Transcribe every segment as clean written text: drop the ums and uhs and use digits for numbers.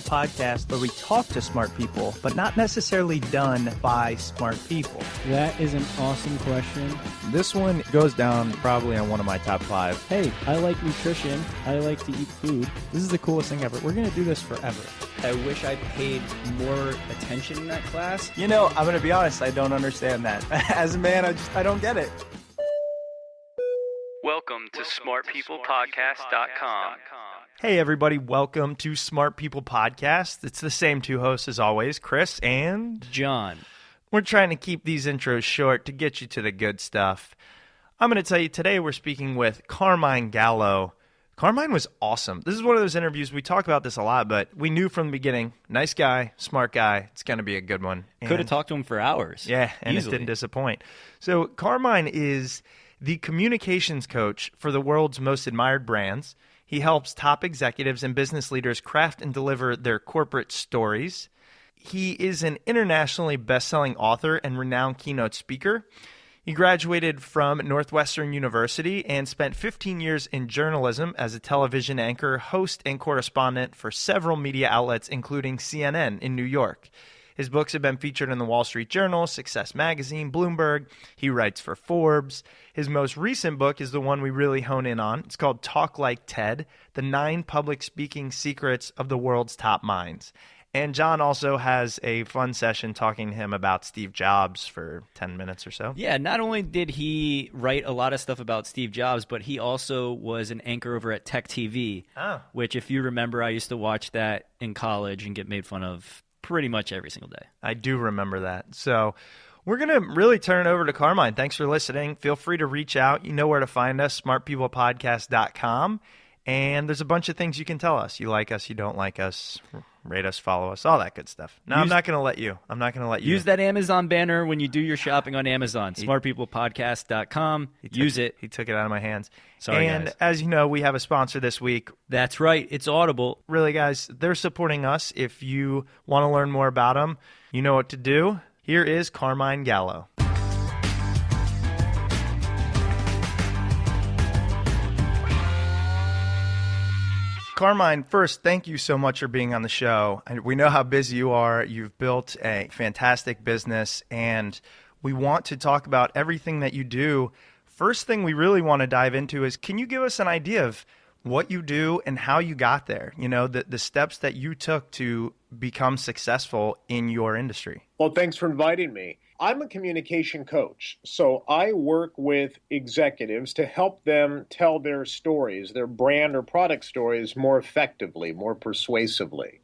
podcast where we talk to smart people, but not necessarily done by smart people? That is an awesome question. This one goes down probably on one of my top 5. Hey, I like nutrition. I like to eat food. This is the coolest thing ever. We're going to do this forever. I wish I paid more attention in that class. You know, I'm going to be honest, I don't understand that. As a man, I don't get it. Welcome to smartpeoplepodcast.com. Hey everybody, welcome to Smart People Podcast. It's the same two hosts as always, Chris and John. We're trying to keep these intros short to get you to the good stuff. I'm going to tell you today we're speaking with Carmine Gallo. Carmine was awesome. This is one of those interviews, we talk about this a lot, but we knew from the beginning, nice guy, smart guy, it's going to be a good one. Could have talked to him for hours. Yeah, and easily. It didn't disappoint. So Carmine is the communications coach for the world's most admired brands. He helps top executives and business leaders craft and deliver their corporate stories. He is an internationally best-selling author and renowned keynote speaker. He graduated from Northwestern University and spent 15 years in journalism as a television anchor, host, and correspondent for several media outlets, including CNN in New York. His books have been featured in the Wall Street Journal, Success Magazine, Bloomberg. He writes for Forbes. His most recent book is the one we really hone in on. It's called Talk Like TED, The 9 Public Speaking Secrets of the World's Top Minds. And John also has a fun session talking to him about Steve Jobs for 10 minutes or so. Yeah, not only did he write a lot of stuff about Steve Jobs, but he also was an anchor over at Tech TV, which if you remember, I used to watch that in college and get made fun of pretty much every single day. I do remember that. So we're going to really turn it over to Carmine. Thanks for listening. Feel free to reach out. You know where to find us, smartpeoplepodcast.com. And there's a bunch of things you can tell us. You like us, you don't like us, rate us, follow us, all that good stuff. No, I'm not going to let you. Use that Amazon banner when you do your shopping on Amazon, smartpeoplepodcast.com. Use it. He took it out of my hands. Sorry, and guys. As you know, we have a sponsor this week. That's right. It's Audible. Really, guys, they're supporting us. If you want to learn more about them, you know what to do. Here is Carmine Gallo. Carmine, first, thank you so much for being on the show. And we know how busy you are. You've built a fantastic business, and we want to talk about everything that you do. First thing we really want to dive into is, can you give us an idea of what you do and how you got there? You know, the steps that you took to become successful in your industry. Well, thanks for inviting me. I'm a communication coach, so I work with executives to help them tell their stories, their brand or product stories more effectively, more persuasively.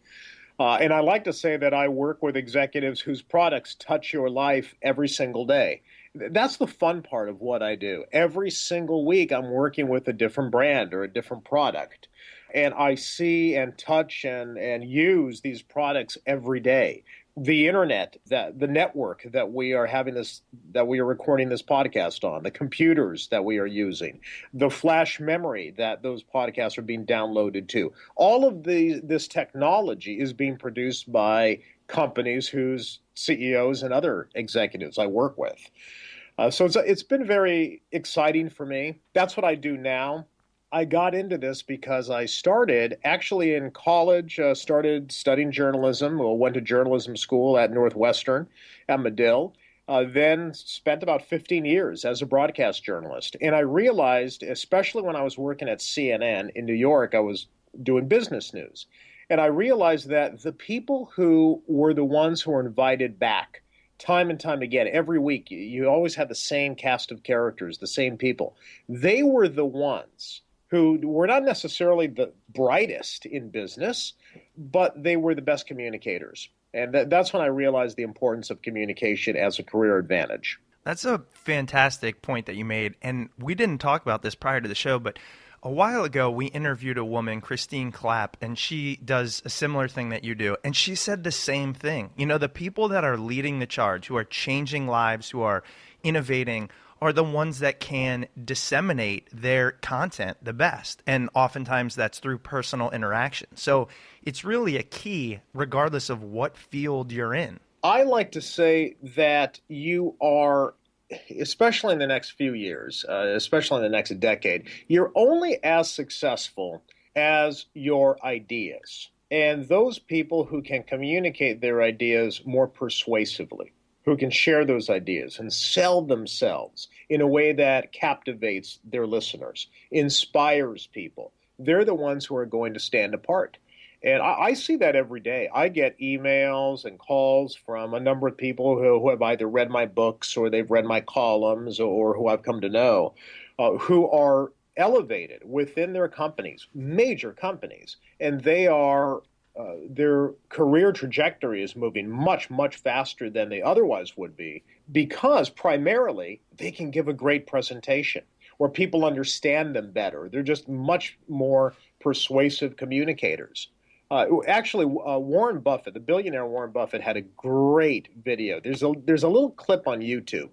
And I like to say that I work with executives whose products touch your life every single day. That's the fun part of what I do. Every single week, I'm working with a different brand or a different product. And I see and touch and use these products every day. The internet, the network that we are recording this podcast on, the computers that we are using, the flash memory that those podcasts are being downloaded to. All of this technology is being produced by companies whose CEOs and other executives I work with. So it's been very exciting for me. That's what I do now. I got into this because I started actually in college, started studying journalism, went to journalism school at Northwestern at Medill, then spent about 15 years as a broadcast journalist. And I realized, especially when I was working at CNN in New York, I was doing business news. And I realized that the people who were the ones who were invited back time and time again, every week, you always had the same cast of characters, the same people. They were the ones who were not necessarily the brightest in business, but they were the best communicators. And that's when I realized the importance of communication as a career advantage. That's a fantastic point that you made. And we didn't talk about this prior to the show, but a while ago, we interviewed a woman, Christine Clapp, and she does a similar thing that you do. And she said the same thing. You know, the people that are leading the charge, who are changing lives, who are innovating, are the ones that can disseminate their content the best. And oftentimes that's through personal interaction. So it's really a key regardless of what field you're in. I like to say that you are, especially in the next few years, especially in the next decade, you're only as successful as your ideas. And those people who can communicate their ideas more persuasively, who can share those ideas and sell themselves in a way that captivates their listeners, inspires people, they're the ones who are going to stand apart. And I see that every day. I get emails and calls from a number of people who have either read my books or they've read my columns or who I've come to know, who are elevated within their companies, major companies, and they are their career trajectory is moving much, much faster than they otherwise would be because primarily they can give a great presentation where people understand them better. They're just much more persuasive communicators. Warren Buffett, the billionaire Warren Buffett, had a great video. There's a little clip on YouTube.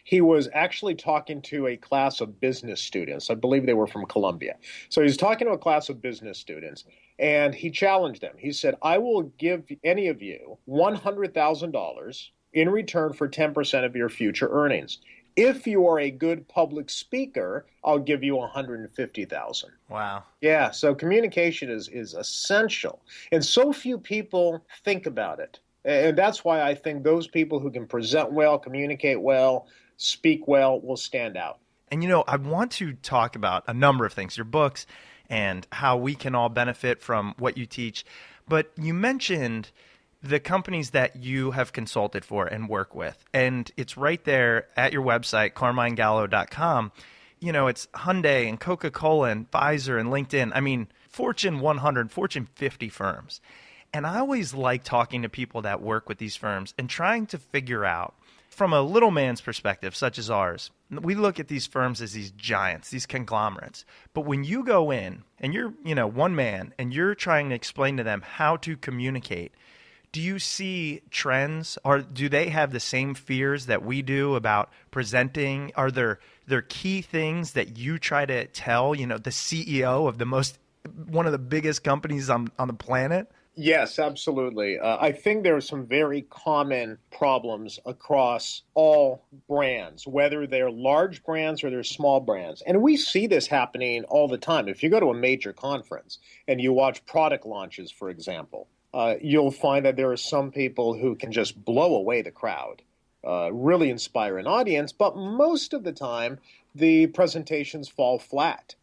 He was actually talking to a class of business students. I believe they were from Columbia. So he was talking to a class of business students, and he challenged them. He said, I will give any of you $100,000 in return for 10% of your future earnings. If you are a good public speaker, I'll give you $150,000. Wow. Yeah, so communication is essential. And so few people think about it. And that's why I think those people who can present well, communicate well, speak well will stand out. And, I want to talk about a number of things, your books and how we can all benefit from what you teach. But you mentioned the companies that you have consulted for and work with. And it's right there at your website, carminegallo.com. It's Hyundai and Coca-Cola and Pfizer and LinkedIn. I mean, Fortune 100, Fortune 50 firms. And I always like talking to people that work with these firms and trying to figure out, from a little man's perspective, such as ours, we look at these firms as these giants, these conglomerates. But when you go in and you're, one man and you're trying to explain to them how to communicate, do you see trends, or do they have the same fears that we do about presenting? Are there key things that you try to tell, the CEO of one of the biggest companies on the planet? Yes, absolutely. I think there are some very common problems across all brands, whether they're large brands or they're small brands. And we see this happening all the time. If you go to a major conference and you watch product launches, for example, you'll find that there are some people who can just blow away the crowd, really inspire an audience, but most of the time the presentations fall flat.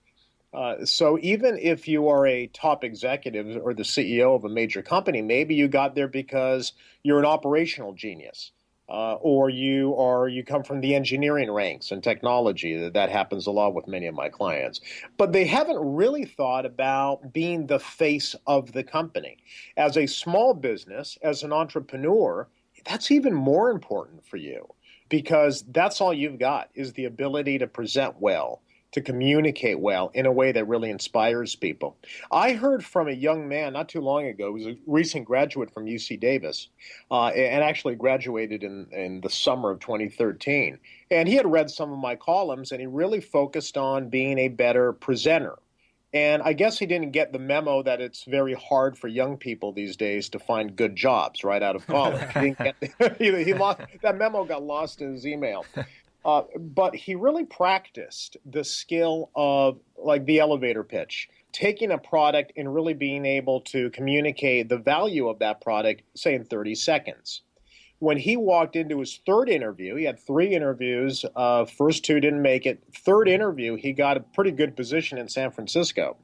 So even if you are a top executive or the CEO of a major company, maybe you got there because you're an operational genius, or you come from the engineering ranks and technology. That happens a lot with many of my clients. But they haven't really thought about being the face of the company. As a small business, as an entrepreneur, that's even more important for you because that's all you've got is the ability to present well, to communicate well in a way that really inspires people. I heard from a young man not too long ago, who was a recent graduate from UC Davis, and actually graduated in the summer of 2013. And he had read some of my columns, and he really focused on being a better presenter. And I guess he didn't get the memo that it's very hard for young people these days to find good jobs right out of college. That memo got lost in his email. But he really practiced the skill of like the elevator pitch, taking a product and really being able to communicate the value of that product, say, in 30 seconds. When he walked into his third interview, he had 3 interviews. First 2 didn't make it. Third interview, he got a pretty good position in San Francisco.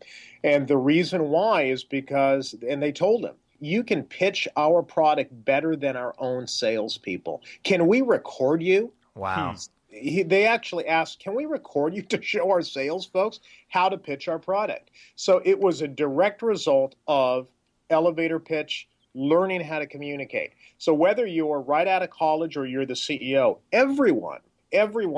And the reason why is because, and they told him, you can pitch our product better than our own salespeople. Can we record you? Wow. They actually asked, can we record you to show our sales folks how to pitch our product? So it was a direct result of elevator pitch, learning how to communicate. So whether you're right out of college or you're the CEO, everyone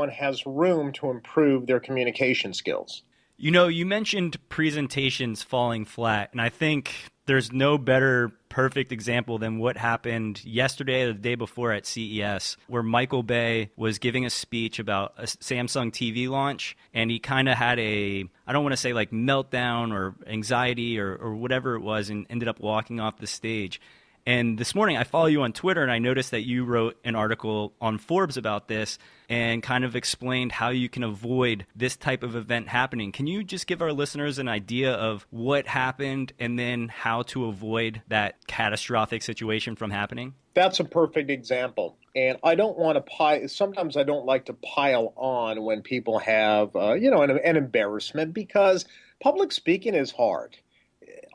has room to improve their communication skills. You mentioned presentations falling flat, and I think there's no better perfect example than what happened yesterday or the day before at CES, where Michael Bay was giving a speech about a Samsung TV launch, and he kind of had I don't want to say like meltdown or anxiety or whatever it was, and ended up walking off the stage. And this morning I follow you on Twitter, and I noticed that you wrote an article on Forbes about this and kind of explained how you can avoid this type of event happening. Can you just give our listeners an idea of what happened and then how to avoid that catastrophic situation from happening? That's a perfect example. And I don't want to sometimes I don't like to pile on when people have, an embarrassment, because public speaking is hard.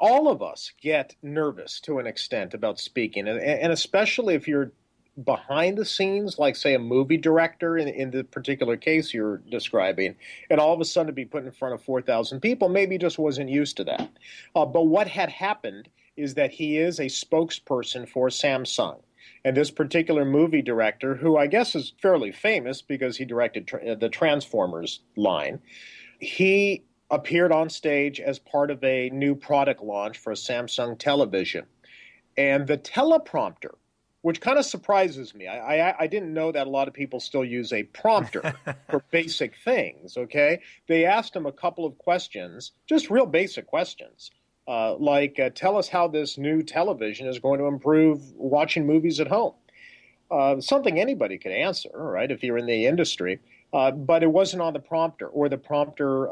All of us get nervous to an extent about speaking, and especially if you're behind the scenes, like, say, a movie director in the particular case you're describing, and all of a sudden to be put in front of 4,000 people, maybe just wasn't used to that. But what had happened is that he is a spokesperson for Samsung. And this particular movie director, who I guess is fairly famous because he directed the Transformers line, he appeared on stage as part of a new product launch for a Samsung television. And the teleprompter, which kind of surprises me. I didn't know that a lot of people still use a prompter for basic things, okay? They asked him a couple of questions, just real basic questions, like tell us how this new television is going to improve watching movies at home. Something anybody could answer, right, if you're in the industry. But it wasn't on the prompter, or the prompter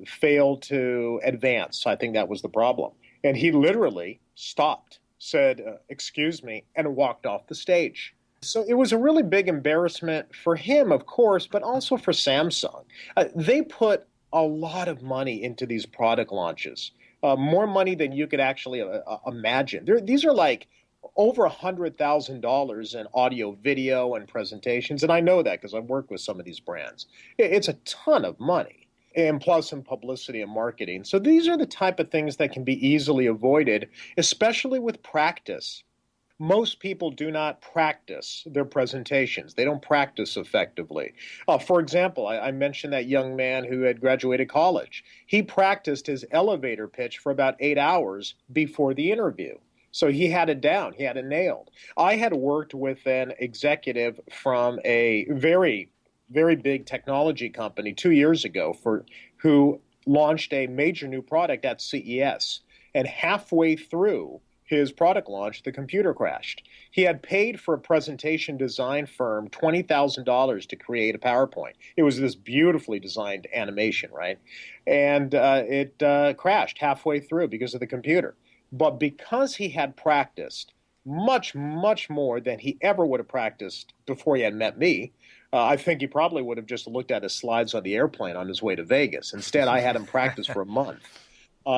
failed to advance. I think that was the problem. And he literally stopped, said, excuse me, and walked off the stage. So it was a really big embarrassment for him, of course, but also for Samsung. They put a lot of money into these product launches, more money than you could actually imagine. These are like over $100,000 in audio, video, and presentations. And I know that because I've worked with some of these brands. It's a ton of money, and plus some publicity and marketing. So these are the type of things that can be easily avoided, especially with practice. Most people do not practice their presentations. They don't practice effectively. For example, I mentioned that young man who had graduated college. He practiced his elevator pitch for about 8 hours before the interview. So he had it down. He had it nailed. I had worked with an executive from a very, very big technology company 2 years ago who launched a major new product at CES. And halfway through his product launch, the computer crashed. He had paid for a presentation design firm $20,000 to create a PowerPoint. It was this beautifully designed animation, right? And it crashed halfway through because of the computer. But because he had practiced much, much more than he ever would have practiced before he had met me, I think he probably would have just looked at his slides on the airplane on his way to Vegas. Instead, I had him practice for a month.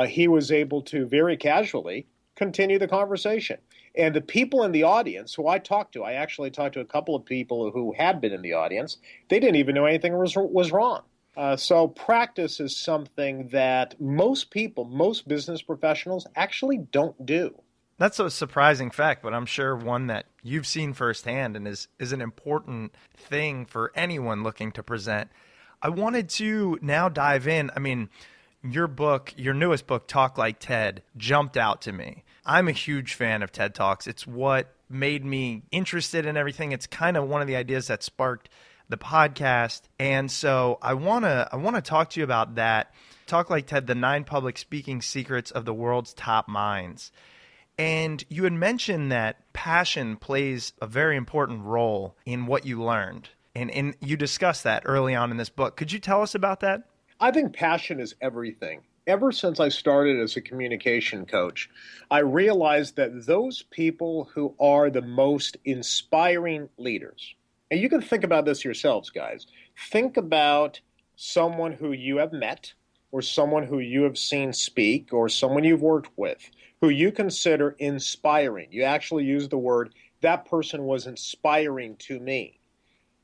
He was able to very casually continue the conversation. And the people in the audience who I talked to, I actually talked to a couple of people who had been in the audience, they didn't even know anything was wrong. So practice is something that most people, most business professionals actually don't do. That's a surprising fact, but I'm sure one that you've seen firsthand and is an important thing for anyone looking to present. I wanted to now dive in. I mean, your book, your newest book, Talk Like TED, jumped out to me. I'm a huge fan of TED Talks. It's what made me interested in everything. It's kind of one of the ideas that sparked the podcast. And so I want to talk to you about that. Talk Like TED, the 9 public speaking secrets of the world's top minds. And you had mentioned that passion plays a very important role in what you learned. And you discussed that early on in this book. Could you tell us about that? I think passion is everything. Ever since I started as a communication coach, I realized that those people who are the most inspiring leaders, and you can think about this yourselves, guys. Think about someone who you have met, or someone who you have seen speak, or someone you've worked with, who you consider inspiring. You actually use the word, that person was inspiring to me.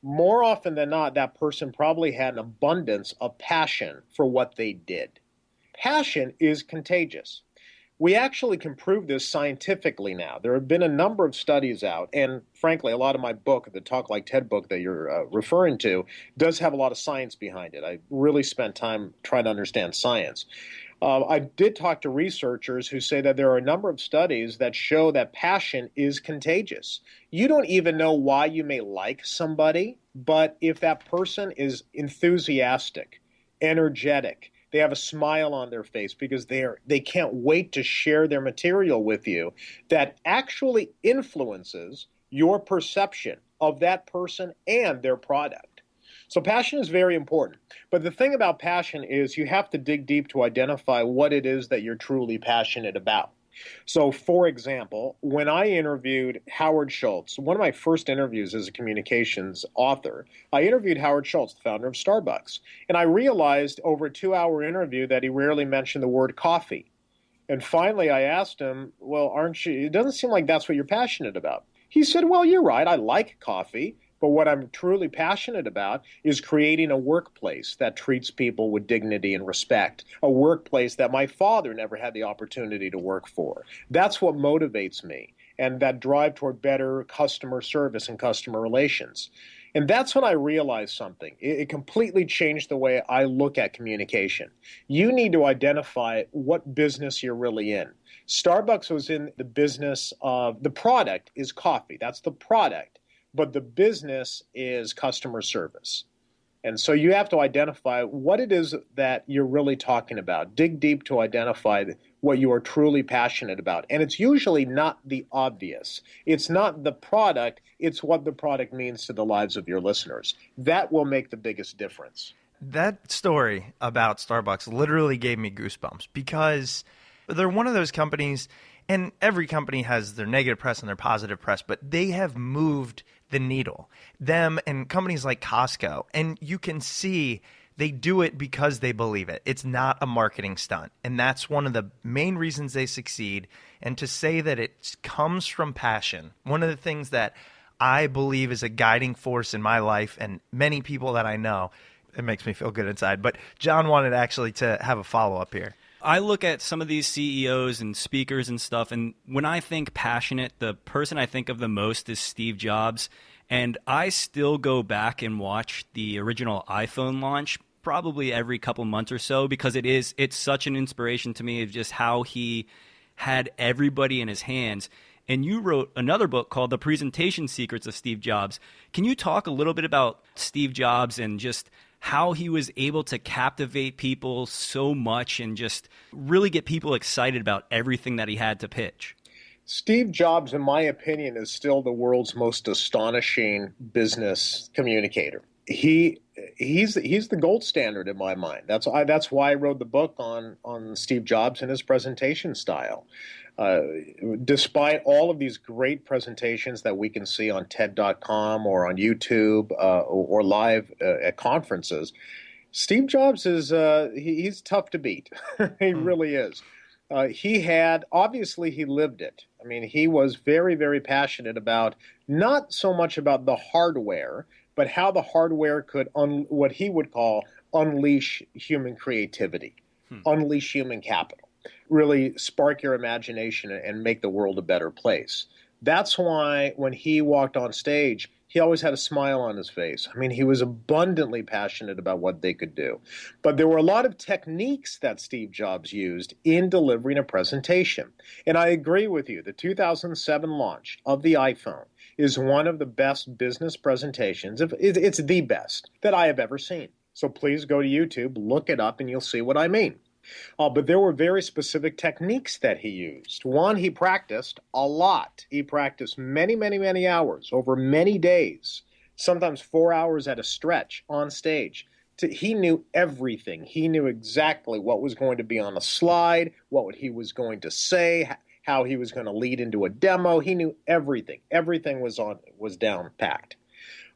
More often than not, that person probably had an abundance of passion for what they did. Passion is contagious. We actually can prove this scientifically now. There have been a number of studies out, and frankly, a lot of my book, the Talk Like TED book that you're referring to, does have a lot of science behind it. I really spent time trying to understand science. I did talk to researchers who say that there are a number of studies that show that passion is contagious. You don't even know why you may like somebody, but if that person is enthusiastic, energetic, They have a smile on their face because they can't wait to share their material with you that actually influences your perception of that person and their product. So passion is very important. But the thing about passion is you have to dig deep to identify what it is that you're truly passionate about. So, for example, when I interviewed Howard Schultz, one of my first interviews as a communications author, I interviewed Howard Schultz, the founder of Starbucks. And I realized over a 2-hour interview that he rarely mentioned the word coffee. And finally, I asked him, well, aren't you, it doesn't seem like that's what you're passionate about. He said, well, you're right. I like coffee. But what I'm truly passionate about is creating a workplace that treats people with dignity and respect, a workplace that my father never had the opportunity to work for. That's what motivates me, and that drive toward better customer service and customer relations. And that's when I realized something. It completely changed the way I look at communication. You need to identify what business you're really in. Starbucks was in the business of the product is coffee. That's the product. But the business is customer service. And so you have to identify what it is that you're really talking about. Dig deep to identify what you are truly passionate about. And it's usually not the obvious. It's not the product. It's what the product means to the lives of your listeners. That will make the biggest difference. That story about Starbucks literally gave me goosebumps because they're one of those companies, and every company has their negative press and their positive press, but they have moved the needle. Them and companies like Costco, and you can see they do it because they believe it. It's not a marketing stunt, and that's one of the main reasons they succeed. And to say that it comes from passion, one of the things that I believe is a guiding force in my life and many people that I know, it makes me feel good inside. But John wanted actually to have a follow-up here. I look at some of these CEOs and speakers and stuff, and when I think passionate, the person I think of the most is Steve Jobs. And I still go back and watch the original iPhone launch probably every couple months or so because it's such an inspiration to me of just how he had everybody in his hands. And you wrote another book called The Presentation Secrets of Steve Jobs. Can you talk a little bit about Steve Jobs and just how he was able to captivate people so much and just really get people excited about everything that he had to pitch? Steve Jobs, in my opinion, is still the world's most astonishing business communicator. He's the gold standard in my mind. That's why I wrote the book on Steve Jobs and his presentation style. Despite all of these great presentations that we can see on TED.com or on YouTube or live at conferences, Steve Jobs he's tough to beat. He really is. Obviously he lived it. I mean, he was very, very passionate about not so much about the hardware, but how the hardware could, what he would call, unleash human creativity, unleash human capital, really spark your imagination and make the world a better place. That's why when he walked on stage, he always had a smile on his face. I mean, he was abundantly passionate about what they could do. But there were a lot of techniques that Steve Jobs used in delivering a presentation. And I agree with you. The 2007 launch of the iPhone is one of the best business presentations. It's the best that I have ever seen. So please go to YouTube, look it up, and you'll see what I mean. But there were very specific techniques that he used. One, he practiced a lot. He practiced many, many, many hours over many days, sometimes 4 hours at a stretch on stage. He knew everything. He knew exactly what was going to be on a slide, what he was going to say, how he was going to lead into a demo. He knew everything. Everything was down packed.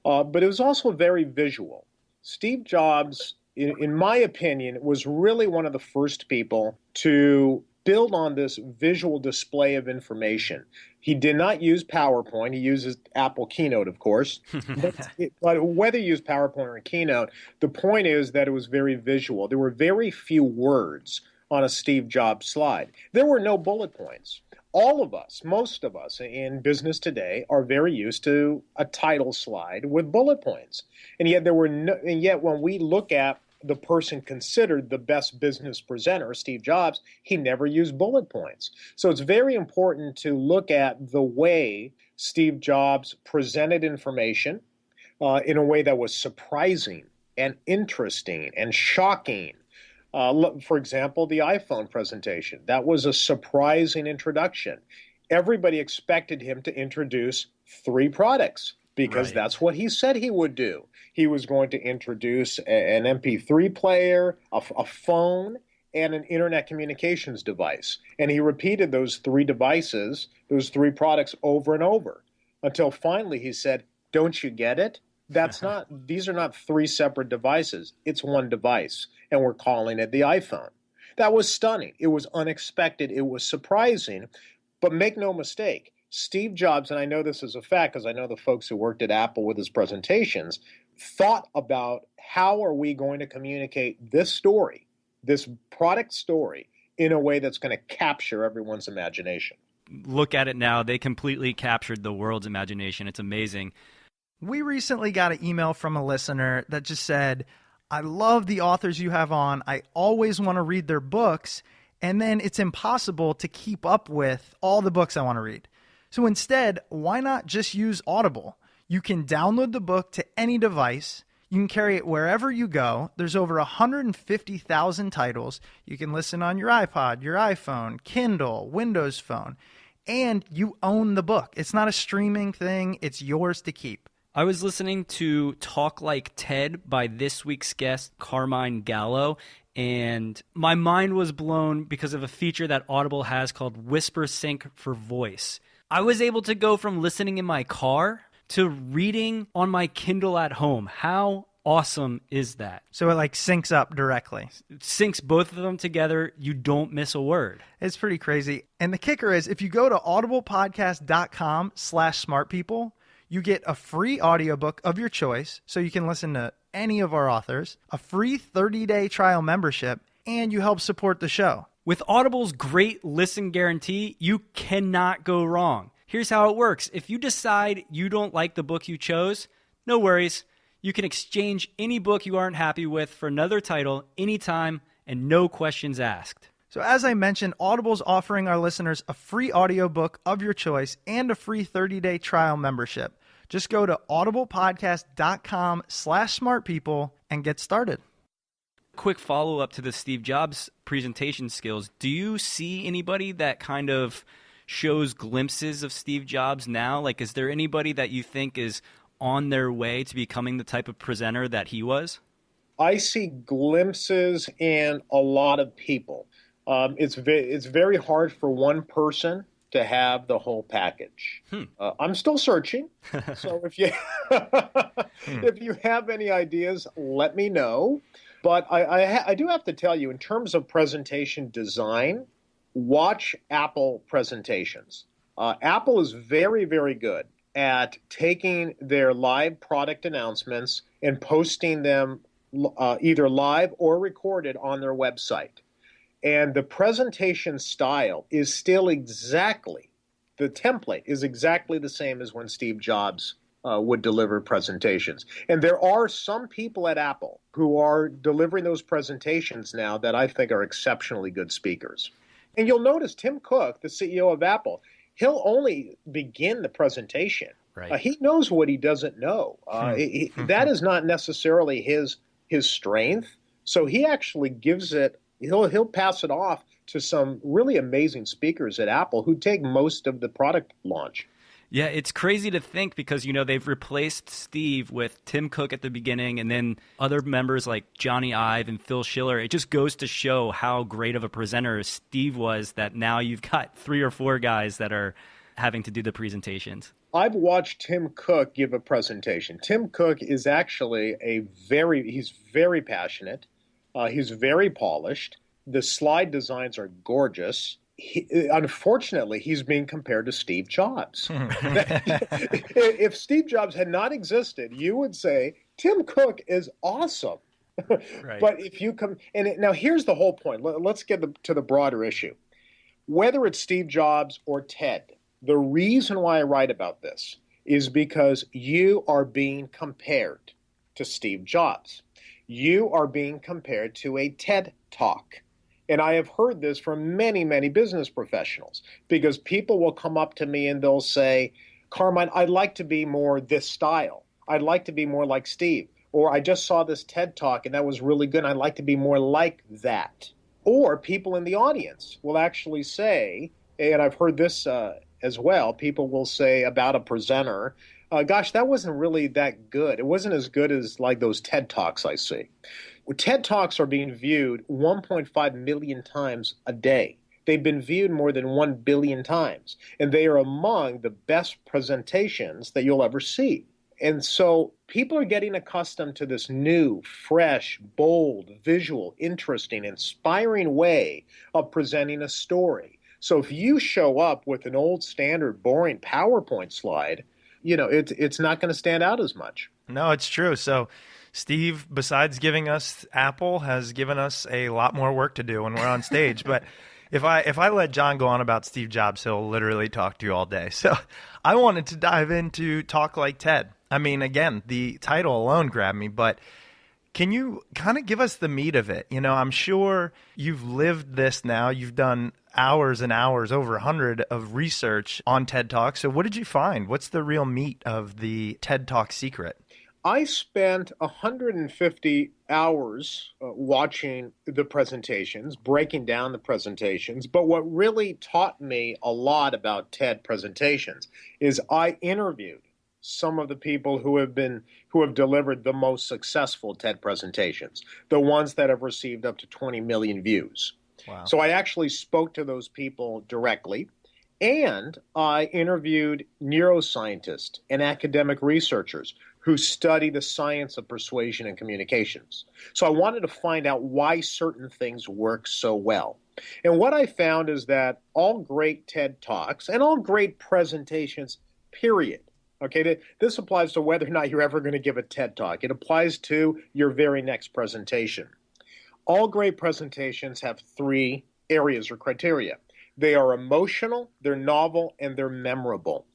But it was also very visual. Steve Jobs, in my opinion, was really one of the first people to build on this visual display of information. He did not use PowerPoint. He uses Apple Keynote, of course. But whether you use PowerPoint or Keynote, the point is that it was very visual. There were very few words on a Steve Jobs slide. There were no bullet points. All of us, most of us in business today are very used to a title slide with bullet points. And yet when we look at the person considered the best business presenter, Steve Jobs, he never used bullet points. So it's very important to look at the way Steve Jobs presented information in a way that was surprising and interesting and shocking. For example, the iPhone presentation. That was a surprising introduction. Everybody expected him to introduce 3 products because that's what he said he would do. He was going to introduce an MP3 player, a phone, and an internet communications device. And he repeated those 3 devices, those 3 products over and over until finally he said, "Don't you get it? These are not 3 separate devices. It's one device, and we're calling it the iPhone." That was stunning. It was unexpected. It was surprising. But make no mistake, Steve Jobs, and I know this is a fact because I know the folks who worked at Apple with his presentations, thought about how are we going to communicate this story, this product story, in a way that's going to capture everyone's imagination. Look at it now. They completely captured the world's imagination. It's amazing. We recently got an email from a listener that just said, "I love the authors you have on. I always want to read their books, and then it's impossible to keep up with all the books I want to read. So instead, why not just use Audible? You can download the book to any device. You can carry it wherever you go. There's over 150,000 titles. You can listen on your iPod, your iPhone, Kindle, Windows Phone, and you own the book. It's not a streaming thing. It's yours to keep." I was listening to Talk Like Ted by this week's guest, Carmine Gallo, and my mind was blown because of a feature that Audible has called Whisper Sync for Voice. I was able to go from listening in my car to reading on my Kindle at home. How awesome is that? So it like syncs up directly. It syncs both of them together. You don't miss a word. It's pretty crazy. And the kicker is if you go to audiblepodcast.com/smartpeople, you get a free audiobook of your choice so you can listen to any of our authors, a free 30-day trial membership, and you help support the show. With Audible's great listen guarantee, you cannot go wrong. Here's how it works. If you decide you don't like the book you chose, no worries. You can exchange any book you aren't happy with for another title anytime and no questions asked. So as I mentioned, Audible's offering our listeners a free audiobook of your choice and a free 30-day trial membership. Just go to audiblepodcast.com/smartpeople and get started. Quick follow-up to the Steve Jobs presentation skills. Do you see anybody that kind of shows glimpses of Steve Jobs now? Like, is there anybody that you think is on their way to becoming the type of presenter that he was? I see glimpses in a lot of people. It's very hard for one person to have the whole package. I'm still searching. So if you if you have any ideas, let me know. But I do have to tell you, in terms of presentation design, watch Apple presentations. Apple is very, very good at taking their live product announcements and posting them either live or recorded on their website. And the presentation style is still exactly, the template is exactly the same as when Steve Jobs would deliver presentations. And there are some people at Apple who are delivering those presentations now that I think are exceptionally good speakers. And you'll notice Tim Cook, the CEO of Apple, he'll only begin the presentation. Right. He knows what he doesn't know. That is not necessarily his strength. So he actually gives it, he'll pass it off to some really amazing speakers at Apple who take most of the product launch. Yeah, it's crazy to think because, you know, they've replaced Steve with Tim Cook at the beginning and then other members like Johnny Ive and Phil Schiller. It just goes to show how great of a presenter Steve was that now you've got 3 or 4 guys that are having to do the presentations. I've watched Tim Cook give a presentation. Tim Cook is actually he's very passionate. He's very polished. The slide designs are gorgeous. Unfortunately, he's being compared to Steve Jobs. If Steve Jobs had not existed, you would say Tim Cook is awesome. Right. But if you come now, here's the whole point. Let's get to the broader issue. Whether it's Steve Jobs or Ted, the reason why I write about this is because you are being compared to Steve Jobs. You are being compared to a TED Talk. And I have heard this from many, many business professionals because people will come up to me and they'll say, Carmine, I'd like to be more this style. I'd like to be more like Steve. Or I just saw this TED Talk and that was really good. And I'd like to be more like that. Or people in the audience will actually say, and I've heard this as well, people will say about a presenter, gosh, that wasn't really that good. It wasn't as good as like those TED Talks I see. TED Talks are being viewed 1.5 million times a day. They've been viewed more than 1 billion times, and they are among the best presentations that you'll ever see. And so people are getting accustomed to this new, fresh, bold, visual, interesting, inspiring way of presenting a story. So if you show up with an old standard boring PowerPoint slide, it's not going to stand out as much. No, it's true. So Steve, besides giving us Apple, has given us a lot more work to do when we're on stage. But if I let John go on about Steve Jobs, he'll literally talk to you all day. So I wanted to dive into Talk Like TED. I mean, again, the title alone grabbed me, but can you kind of give us the meat of it? I'm sure you've lived this now. You've done hours and hours, over 100 of research on TED Talk. So what did you find? What's the real meat of the TED Talk secret? I spent 150 hours watching the presentations, breaking down the presentations. But what really taught me a lot about TED presentations is I interviewed some of the people who have delivered the most successful TED presentations, the ones that have received up to 20 million views. Wow. So I actually spoke to those people directly, and I interviewed neuroscientists and academic researchers who study the science of persuasion and communications. So I wanted to find out why certain things work so well. And what I found is that all great TED Talks and all great presentations, period. Okay, this applies to whether or not you're ever going to give a TED Talk. It applies to your very next presentation. All great presentations have 3 areas or criteria. They are emotional, they're novel, and they're memorable.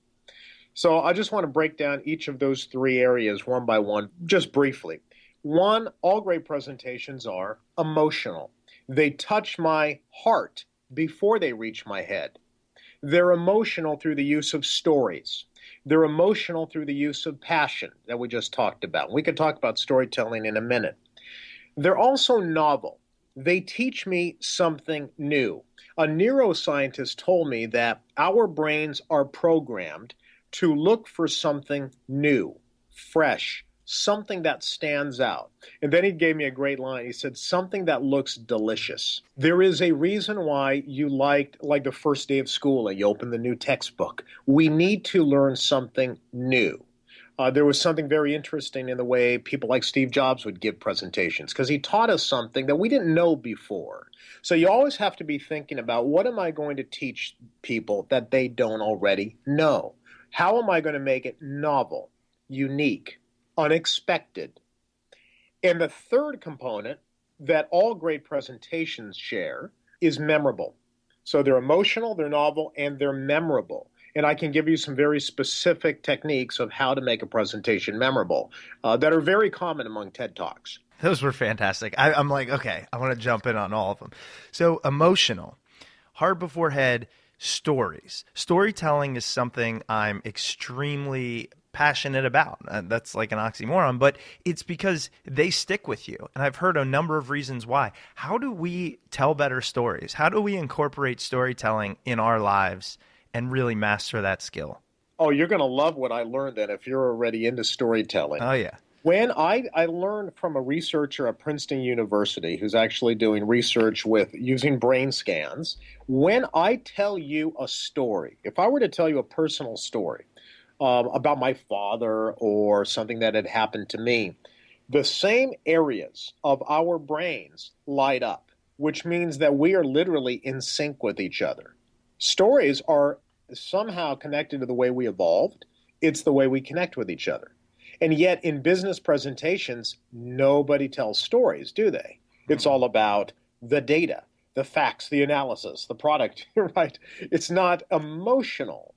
So I just want to break down each of those 3 areas one by one, just briefly. 1, all great presentations are emotional. They touch my heart before they reach my head. They're emotional through the use of stories. They're emotional through the use of passion that we just talked about. We could talk about storytelling in a minute. They're also novel. They teach me something new. A neuroscientist told me that our brains are programmed to look for something new, fresh, something that stands out. And then he gave me a great line. He said, something that looks delicious. There is a reason why you liked, like the first day of school and you open the new textbook. We need to learn something new. There was something very interesting in the way people like Steve Jobs would give presentations because he taught us something that we didn't know before. So you always have to be thinking about, what am I going to teach people that they don't already know? How am I going to make it novel, unique, unexpected? And the third component that all great presentations share is memorable. So they're emotional, they're novel, and they're memorable. And I can give you some very specific techniques of how to make a presentation memorable that are very common among TED Talks. Those were fantastic. I'm like, okay, I want to jump in on all of them. So emotional, heart before head, stories. Storytelling is something I'm extremely passionate about. That's like an oxymoron, but it's because they stick with you. And I've heard a number of reasons why. How do we tell better stories? How do we incorporate storytelling in our lives and really master that skill? Oh, you're going to love what I learned then if you're already into storytelling. Oh, yeah. When I learned from a researcher at Princeton University who's actually doing research with using brain scans, when I tell you a story, if I were to tell you a personal story about my father or something that had happened to me, the same areas of our brains light up, which means that we are literally in sync with each other. Stories are somehow connected to the way we evolved. It's the way we connect with each other. And yet in business presentations, nobody tells stories, do they? It's all about the data, the facts, the analysis, the product, right? It's not emotional.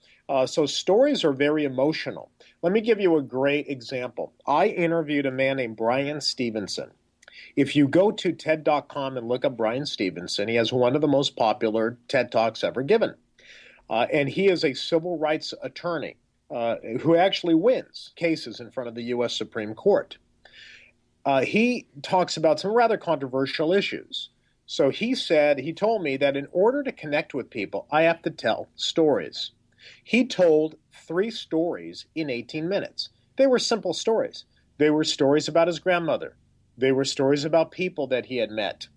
So stories are very emotional. Let me give you a great example. I interviewed a man named Brian Stevenson. If you go to TED.com and look up Brian Stevenson, he has one of the most popular TED Talks ever given. And he is a civil rights attorney who actually wins cases in front of the U.S. Supreme Court. he talks about some rather controversial issues. So he told me that in order to connect with people, I have to tell stories. He told 3 stories in 18 minutes. They were simple stories. They were stories about his grandmother. They were stories about people that he had met.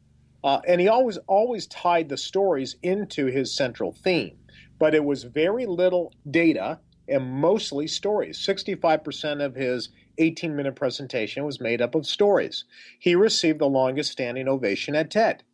And he always tied the stories into his central theme. But it was very little data and mostly stories. 65% of his 18-minute presentation was made up of stories. He received the longest standing ovation at TED.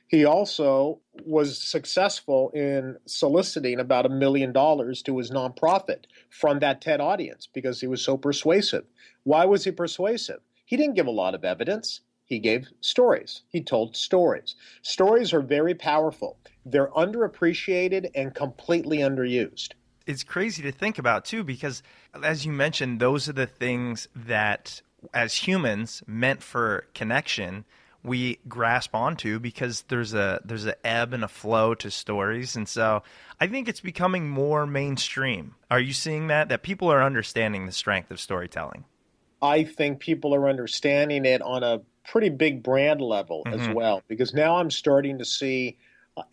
He also was successful in soliciting about $1 million to his nonprofit from that TED audience because he was so persuasive. Why was he persuasive? He didn't give a lot of evidence. He gave stories. He told stories. Stories are very powerful. They're underappreciated and completely underused. It's crazy to think about, too, because as you mentioned, those are the things that, as humans, meant for connection, we grasp onto because there's a ebb and a flow to stories. And so I think it's becoming more mainstream. Are you seeing that people are understanding the strength of storytelling? I think people are understanding it on a pretty big brand level as well, because now I'm starting to see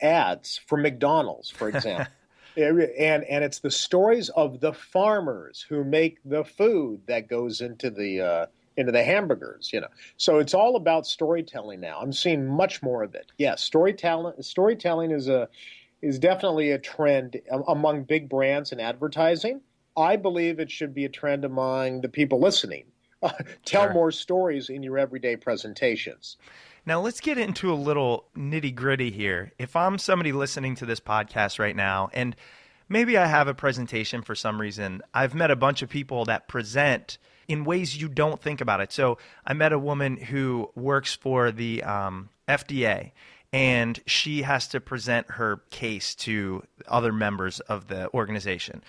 ads for McDonald's, for example. And it's the stories of the farmers who make the food that goes into the hamburgers, So it's all about storytelling now. I'm seeing much more of it. Yes, storytelling is definitely a trend among big brands and advertising. I believe it should be a trend among the people listening. Tell more stories in your everyday presentations. Now, let's get into a little nitty-gritty here. If I'm somebody listening to this podcast right now, and maybe I have a presentation for some reason, I've met a bunch of people that present in ways you don't think about it. So I met a woman who works for the FDA, and she has to present her case to other members of the organization.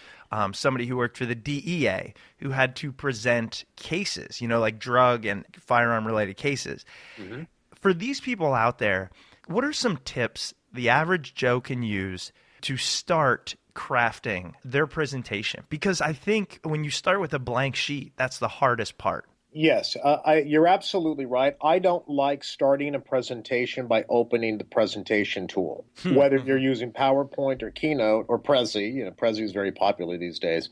Somebody who worked for the DEA who had to present cases, like drug and firearm-related cases. Mm-hmm. For these people out there, what are some tips the average Joe can use to start crafting their presentation? Because I think when you start with a blank sheet, that's the hardest part. Yes, you're absolutely right. I don't like starting a presentation by opening the presentation tool, whether you're using PowerPoint or Keynote or Prezi. Prezi is very popular these days.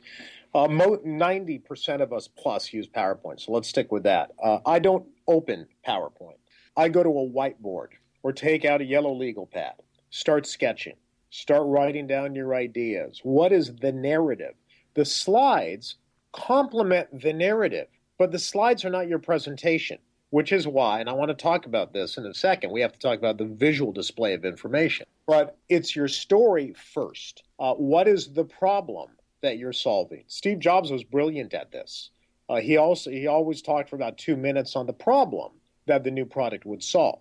90% of us plus use PowerPoint, so let's stick with that. I don't open PowerPoint. I go to a whiteboard or take out a yellow legal pad, start sketching, start writing down your ideas. What is the narrative? The slides complement the narrative, but the slides are not your presentation, which is why, and I want to talk about this in a second, we have to talk about the visual display of information. But it's your story first. What is the problem that you're solving? Steve Jobs was brilliant at this. He always talked for about 2 minutes on the problem that the new product would solve.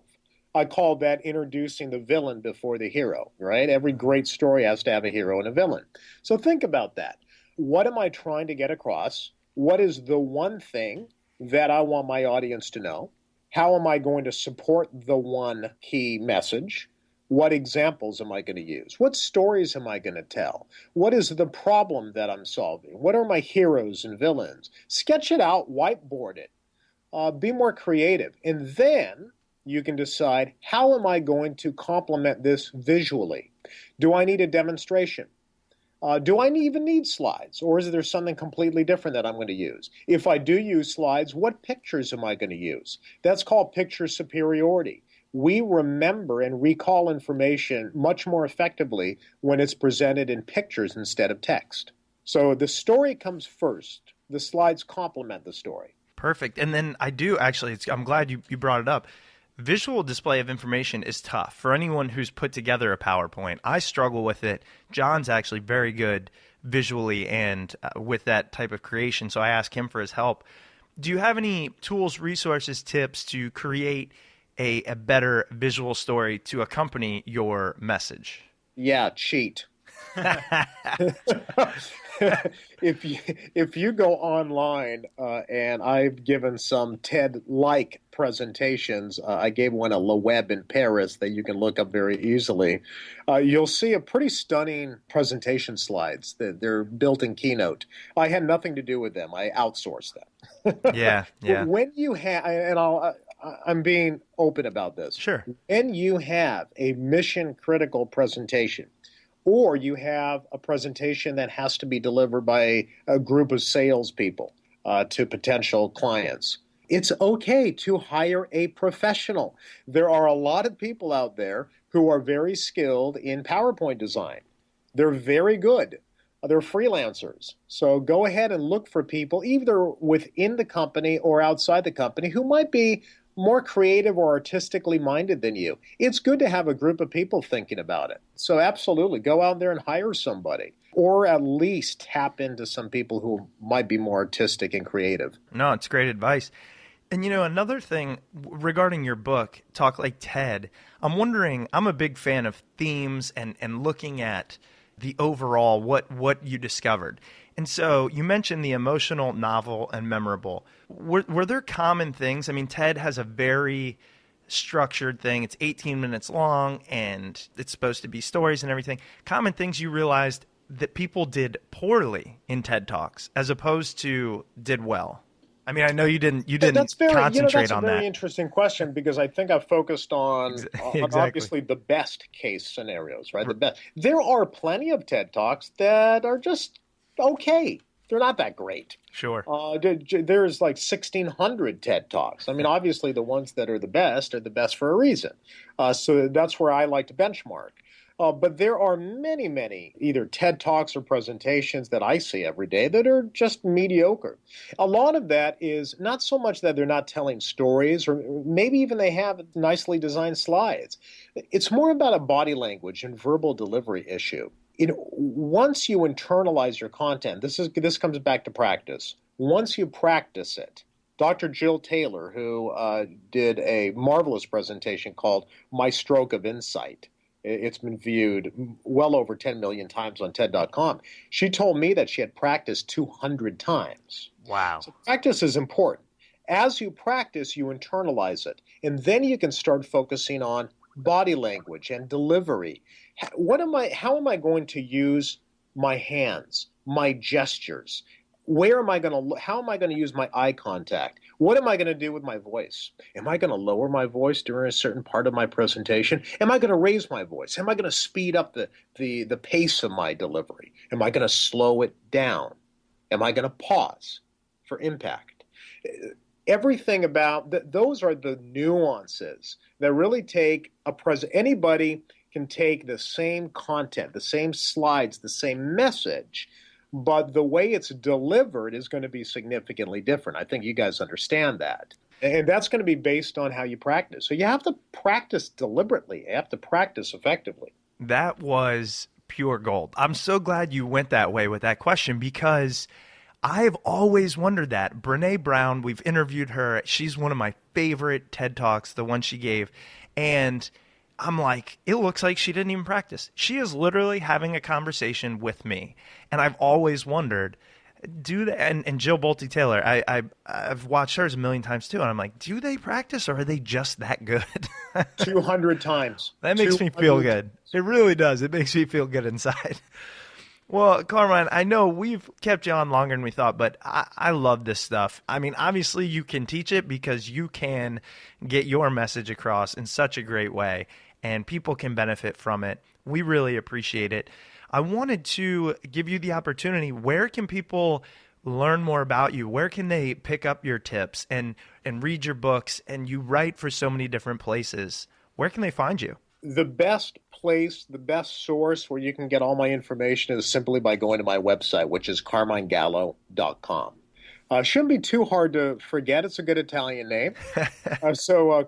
I call that introducing the villain before the hero, right? Every great story has to have a hero and a villain. So think about that. What am I trying to get across? What is the one thing that I want my audience to know? How am I going to support the one key message? What examples am I going to use? What stories am I going to tell? What is the problem that I'm solving? What are my heroes and villains? Sketch it out, whiteboard it. Be more creative. And then you can decide, how am I going to complement this visually? Do I need a demonstration? Do I even need slides? Or is there something completely different that I'm going to use? If I do use slides, what pictures am I going to use? That's called picture superiority. We remember and recall information much more effectively when it's presented in pictures instead of text. So the story comes first. The slides complement the story. Perfect. And then I do actually, I'm glad you brought it up. Visual display of information is tough for anyone who's put together a PowerPoint. I struggle with it. John's actually very good visually and with that type of creation, so I ask him for his help. Do you have any tools, resources, tips to create a better visual story to accompany your message? Yeah, cheat. if you go online, and I've given some TED-like presentations, I gave one at Le Web in Paris that you can look up very easily. You'll see a pretty stunning presentation slides. They're built in Keynote. I had nothing to do with them. I outsourced them. Yeah, yeah. When you have, and I'm being open about this. Sure. When you have a mission-critical presentation, or you have a presentation that has to be delivered by a group of salespeople to potential clients, it's okay to hire a professional. There are a lot of people out there who are very skilled in PowerPoint design. They're very good. They're freelancers. So go ahead and look for people either within the company or outside the company who might be more creative or artistically minded than you. It's good to have a group of people thinking about it. So absolutely, go out there and hire somebody, or at least tap into some people who might be more artistic and creative. No, it's great advice. And, another thing regarding your book, Talk Like TED, I'm wondering, I'm a big fan of themes and looking at the overall, what you discovered. And so you mentioned the emotional, novel, and memorable. Were there common things? I mean, TED has a very structured thing. It's 18 minutes long, and it's supposed to be stories and everything. Common things you realized that people did poorly in TED Talks as opposed to did well. I mean, I know you didn't concentrate that's on a very that. interesting question, because I think I've focused on Exactly. obviously the best case scenarios, right? The best. There are plenty of TED Talks that are just okay. They're not that great. Sure. There's like 1,600 TED Talks. I mean, obviously the ones that are the best for a reason. So that's where I like to benchmark. But there are many, many either TED Talks or presentations that I see every day that are just mediocre. A lot of that is not so much that they're not telling stories, or maybe even they have nicely designed slides. It's more about a body language and verbal delivery issue. Once you internalize your content, this comes back to practice. Once you practice it, Dr. Jill Taylor, who did a marvelous presentation called My Stroke of Insight, it's been viewed well over 10 million times on TED.com. She told me that she had practiced 200 times. Wow. So practice is important. As you practice, you internalize it, and then you can start focusing on body language and delivery. How am I going to use my hands, my gestures? How am I going to use my eye contact? What am I going to do with my voice? Am I going to lower my voice during a certain part of my presentation? Am I going to raise my voice? Am I going to speed up the pace of my delivery? Am I going to slow it down? Am I going to pause for impact? Everything about those are the nuances that really take anybody can take the same content, the same slides, the same message, but the way it's delivered is going to be significantly different. I think you guys understand that. And that's going to be based on how you practice. So you have to practice deliberately. You have to practice effectively. That was pure gold. I'm so glad you went that way with that question, because I've always wondered that. Brené Brown, we've interviewed her. She's one of my favorite TED Talks, the one she gave. And I'm like, it looks like she didn't even practice. She is literally having a conversation with me. And I've always wondered, and Jill Bolte Taylor, I've watched hers a million times too. And I'm like, do they practice, or are they just that good? 200 times. That makes me feel good. It really does. It makes me feel good inside. Well, Carmine, I know we've kept you on longer than we thought, but I love this stuff. I mean, obviously you can teach it because you can get your message across in such a great way, and people can benefit from it. We really appreciate it. I wanted to give you the opportunity. Where can people learn more about you? Where can they pick up your tips and read your books? And you write for so many different places. Where can they find you? The best place, the best source where you can get all my information is simply by going to my website, which is carminegallo.com. Shouldn't be too hard to forget. It's a good Italian name.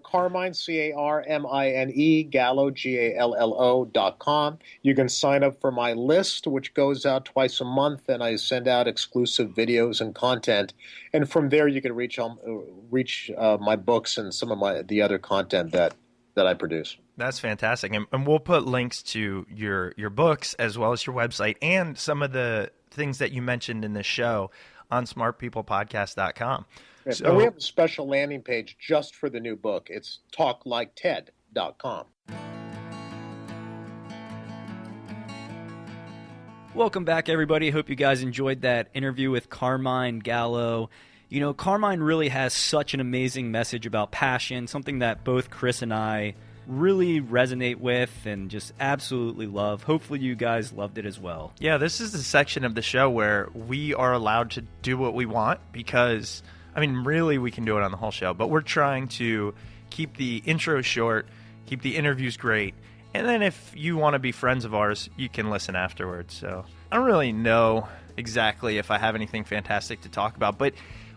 Carmine, C-A-R-M-I-N-E, Gallo, Gallo.com. You can sign up for my list, which goes out twice a month, and I send out exclusive videos and content. And from there, you can reach my books and some of the other content that I produce. That's fantastic. And we'll put links to your books as well as your website and some of the things that you mentioned in this show on smartpeoplepodcast.com. So, and we have a special landing page just for the new book. It's talkliketed.com. Welcome back, everybody. Hope you guys enjoyed that interview with Carmine Gallo. You know, Carmine really has such an amazing message about passion, something that both Chris and I really resonate with and just absolutely love. Hopefully you guys loved it as well. Yeah, this is the section of the show where we are allowed to do what we want because, I mean, really we can do it on the whole show, but we're trying to keep the intro short, keep the interviews great, and then if you want to be friends of ours, you can listen afterwards. So I don't really know exactly if I have anything fantastic to talk about, but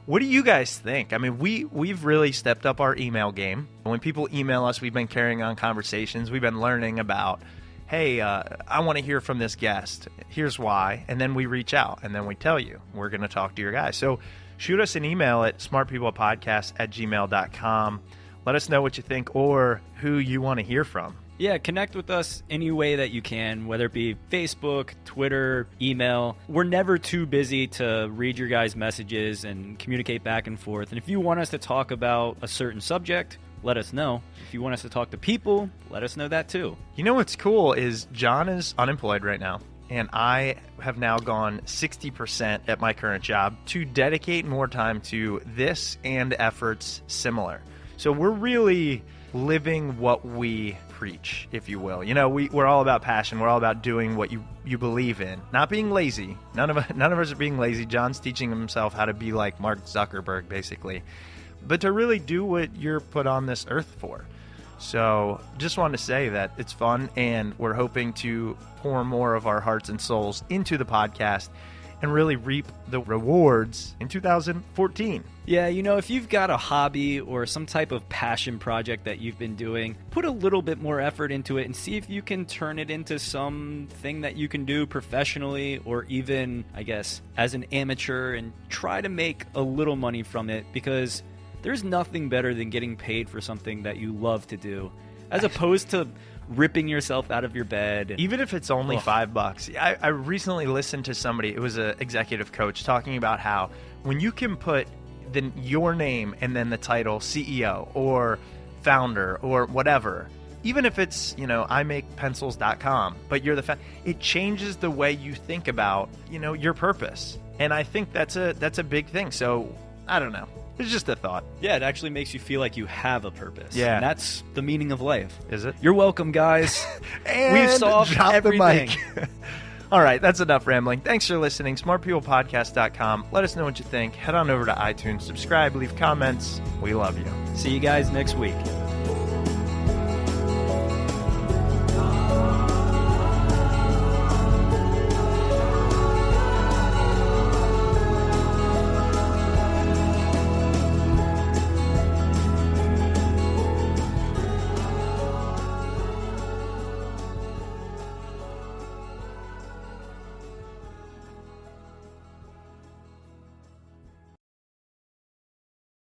what do you guys think? I mean, we've really stepped up our email game. When people email us, we've been carrying on conversations. We've been learning about, hey, I want to hear from this guest. Here's why. And then we reach out, and then we tell you we're going to talk to your guy. So shoot us an email at smartpeoplepodcast@gmail.com. Let us know what you think or who you want to hear from. Yeah, connect with us any way that you can, whether it be Facebook, Twitter, email. We're never too busy to read your guys' messages and communicate back and forth. And if you want us to talk about a certain subject, let us know. If you want us to talk to people, let us know that too. You know what's cool is John is unemployed right now, and I have now gone 60% at my current job to dedicate more time to this and efforts similar. So we're really living what we preach, if you will. You know, we're all about passion. We're all about doing what you believe in, not being lazy. None of us are being lazy. John's teaching himself how to be like Mark Zuckerberg, basically, but to really do what you're put on this earth for. So just wanted to say that it's fun, and we're hoping to pour more of our hearts and souls into the podcast and really reap the rewards in 2014. Yeah, you know, if you've got a hobby or some type of passion project that you've been doing, put a little bit more effort into it and see if you can turn it into something that you can do professionally or even, I guess, as an amateur, and try to make a little money from it, because there's nothing better than getting paid for something that you love to do, as opposed to ripping yourself out of your bed. Even if it's only $5. I recently listened to somebody, it was an executive coach, talking about how when you can put your name and then the title CEO or founder or whatever, even if it's, you know, imakepencils.com, but you're it changes the way you think about, you know, your purpose. And I think that's a big thing. So I don't know. It's just a thought. Yeah, it actually makes you feel like you have a purpose. Yeah. And that's the meaning of life. Is it? You're welcome, guys. And we've solved drop everything. The mic. All right, that's enough rambling. Thanks for listening. SmartPeoplePodcast.com. Let us know what you think. Head on over to iTunes, subscribe, leave comments. We love you. See you guys next week.